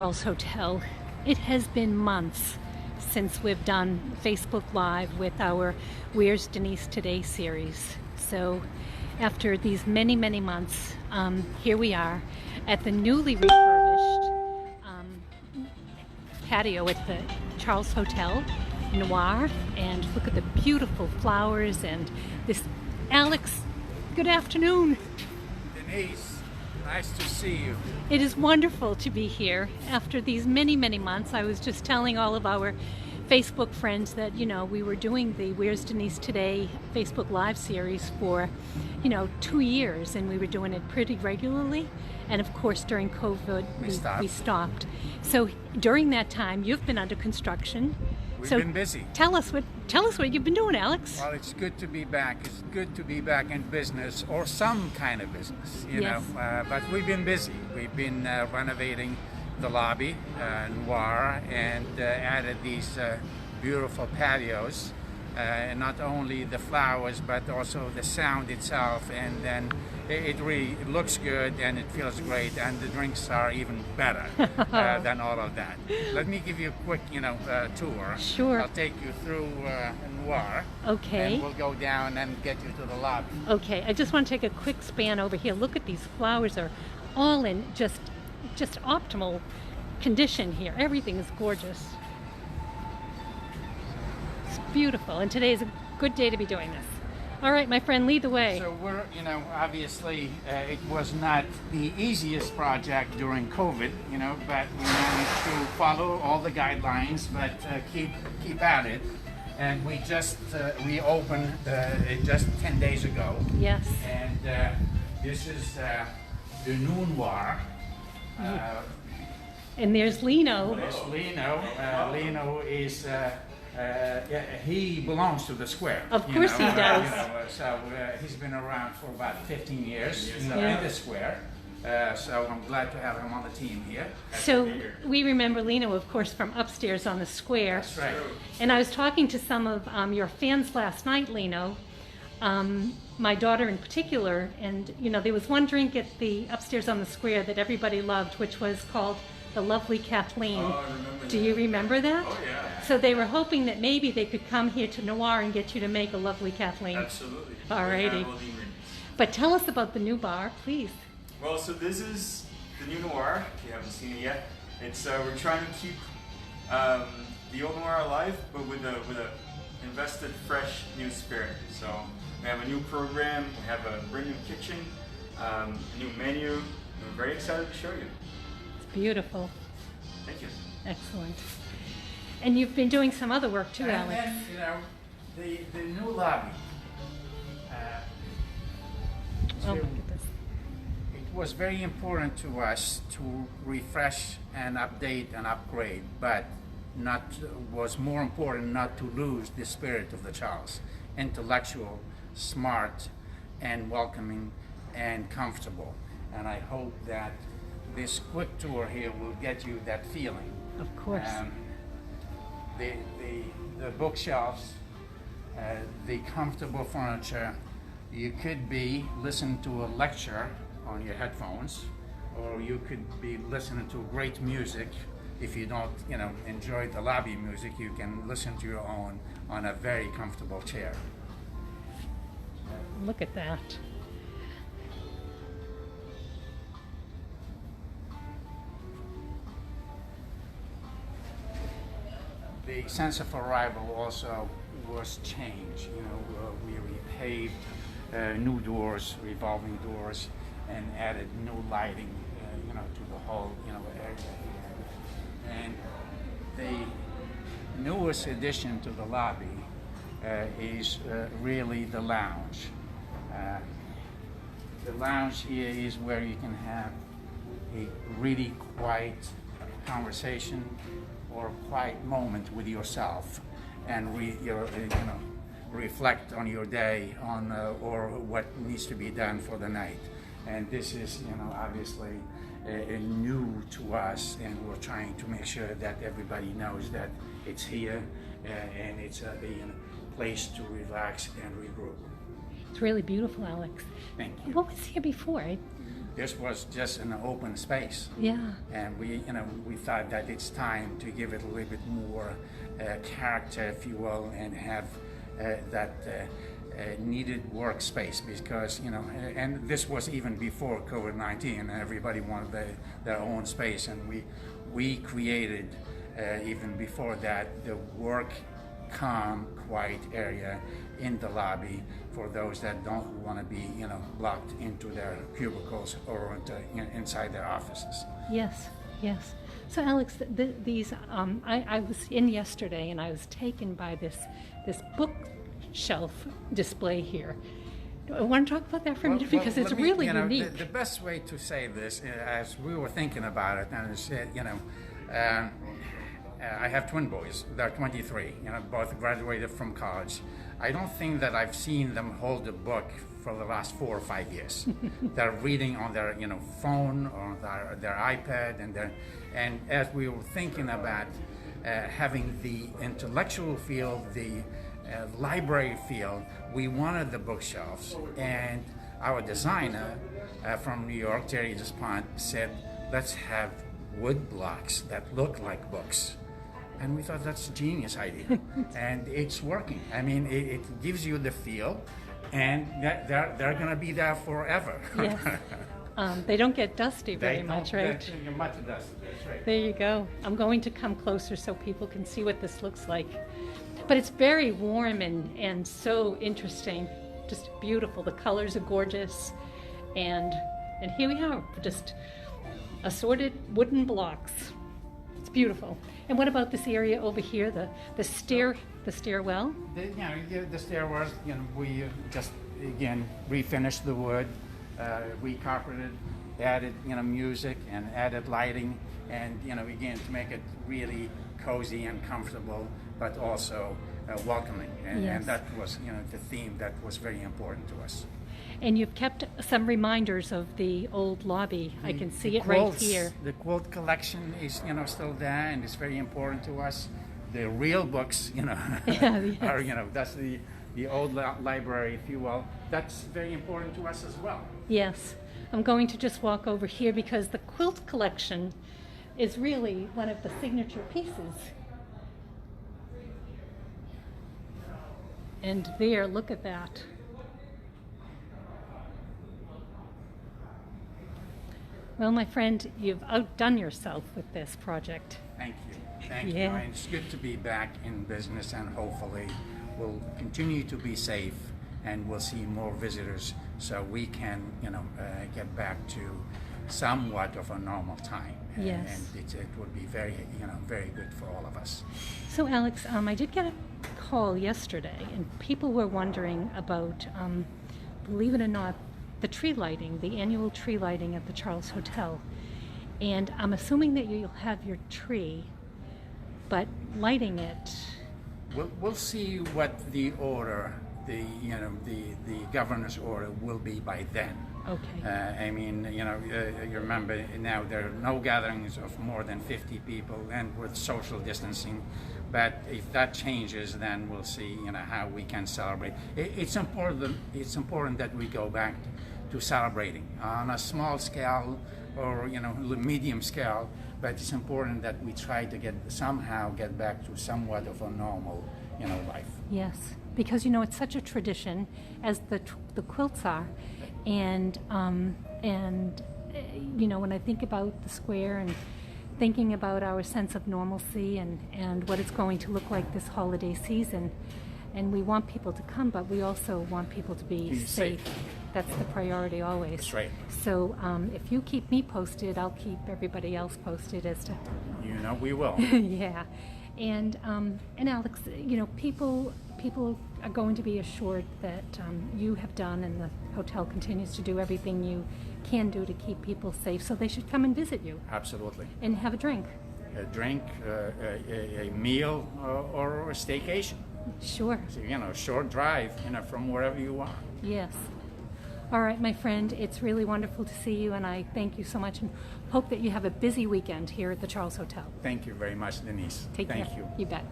Charles Hotel. It has been months since we've done Facebook Live with our Where's Denise Today series. So after these many months, here we are at the newly refurbished patio at the Charles Hotel Noir, and look at the beautiful flowers and this. Alex, good afternoon. Denise, nice to see you. It is wonderful to be here after these many months. I was just telling all of our Facebook friends that, we were doing the Where's Denise Today Facebook Live series for, 2 years, and we were doing it pretty regularly. And of course, during COVID, we stopped. So during that time, you've been under construction. We've been busy. Tell us what you've been doing, Alex. Well, it's good to be back. It's good to be back in business, or some kind of business, Yes. But we've been busy. We've been renovating the lobby, Noir, and added these beautiful patios. Not only the flowers, but also the sound itself, and then it really looks good and it feels great, and the drinks are even better than all of that. Let me give you a quick, tour. Sure. I'll take you through Noir. Okay. And we'll go down and get you to the lobby. Okay, I just want to take a quick span over here. Look at these flowers, are all in just optimal condition here. Everything is gorgeous. It's beautiful, and today is a good day to be doing this. All right, my friend, lead the way. So we're, obviously it was not the easiest project during COVID, but we managed to follow all the guidelines, but keep at it. And we just reopened just 10 days ago. Yes. And this is the new Noir. And there's Lino. There's Lino. Lino is. He belongs to the square. Of course he does. So he's been around for about 15 years in Yeah. the square. So I'm glad to have him on the team here. So we remember Lino, of course, from upstairs on the square. That's right. And I was talking to some of your fans last night, Lino, my daughter in particular, and there was one drink at the upstairs on the square that everybody loved, which was called the Lovely Kathleen. Oh, I remember. Do you remember that? Oh, yeah. So they were hoping that maybe they could come here to Noir and get you to make a Lovely Kathleen. Absolutely. Alrighty. But tell us about the new bar, please. Well, so this is the new Noir. If you haven't seen it yet, it's we're trying to keep the old Noir alive, but with a invested, fresh, new spirit. So we have a new program. We have a brand new kitchen, a new menu. And we're very excited to show you. It's beautiful. Thank you. Excellent. And you've been doing some other work too, And Alex. then, the new lobby. Oh, look at this. It was very important to us to refresh and update and upgrade, but was more important not to lose the spirit of the Charles. Intellectual, smart, and welcoming, and comfortable. And I hope that this quick tour here will get you that feeling. Of course. The bookshelves, the comfortable furniture. You could be listening to a lecture on your headphones, or you could be listening to great music. If you don't, enjoy the lobby music, you can listen to your own on a very comfortable chair. Look at that. The sense of arrival also was changed. We repaved new doors, revolving doors, and added new lighting, to the whole, area here. And the newest addition to the lobby is really the lounge. The lounge here is where you can have a really quiet conversation or a quiet moment with yourself, and reflect on your day, or what needs to be done for the night. And this is, obviously new to us, and we're trying to make sure that everybody knows that it's here, and it's a place to relax and regroup. It's really beautiful, Alex. Thank you. What was here before? this was just an open space. Yeah. And we thought that it's time to give it a little bit more character, if you will, and have that needed workspace, because and this was even before COVID-19, and everybody wanted their own space, and we created even before that the work, calm, quiet area in the lobby for those that don't want to be locked into their cubicles or inside their offices. Yes, yes. So Alex, these I was in yesterday, and I was taken by this bookshelf display here. I want to talk about that for a minute, because it's really unique. The best way to say this, as we were thinking about it, and I said, I have twin boys. They're 23. Both graduated from college. I don't think that I've seen them hold a book for the last 4 or 5 years. They're reading on their phone or their iPad, and as we were thinking about having the intellectual field, the library field, we wanted the bookshelves, and our designer from New York, Terry Despont, said, let's have wood blocks that look like books. And we thought that's a genius idea, and it's working. I mean, it gives you the feel, and they're going to be there forever. Yes. They don't get dusty very much, right? Much dusty, that's right. There you go. I'm going to come closer so people can see what this looks like. But it's very warm and so interesting, just beautiful. The colors are gorgeous, and here we are, just assorted wooden blocks. It's beautiful. And what about this area over here, the stairwell? The stairwells, we just again refinished the wood, recarpeted, added music and added lighting, and again to make it really cozy and comfortable, but also welcoming. And that was the theme that was very important to us. And you've kept some reminders of the old lobby. I can see it right here. The quilt collection is still there, and it's very important to us. The real books, yes. are that's the old library, if you will. That's very important to us as well. Yes. I'm going to just walk over here, because the quilt collection is really one of the signature pieces. And there, look at that. Well, my friend, you've outdone yourself with this project. Thank you. Thank you. And it's good to be back in business, and hopefully we'll continue to be safe, and we'll see more visitors, so we can, get back to somewhat of a normal time. Yes. And it would be very, very good for all of us. So, Alex, I did get a call yesterday, and people were wondering about, believe it or not, the tree lighting, the annual tree lighting at the Charles Hotel. And I'm assuming that you'll have your tree, but lighting it... We'll see what the order, the governor's order will be by then. Okay. I mean, you remember now there are no gatherings of more than 50 people, and with social distancing. But if that changes, then we'll see, how we can celebrate. It's important. It's important that we go back to celebrating on a small scale or medium scale. But it's important that we try to somehow get back to somewhat of a normal, life. Yes, because it's such a tradition, as the quilts are, and when I think about the square and thinking about our sense of normalcy and what it's going to look like this holiday season, and we want people to come, but we also want people to be safe. That's the priority always. That's right. So if you keep me posted, I'll keep everybody else posted as to... we will. Yeah. And Alex, people are going to be assured that you have done, and the hotel continues to do everything you can do to keep people safe, so they should come and visit you. Absolutely. And have a drink. A drink, a meal, or a staycation. Sure. So, short drive, from wherever you are. Yes. All right, my friend, it's really wonderful to see you, and I thank you so much, and hope that you have a busy weekend here at the Charles Hotel. Thank you very much, Denise. Take care. Thank you. You bet.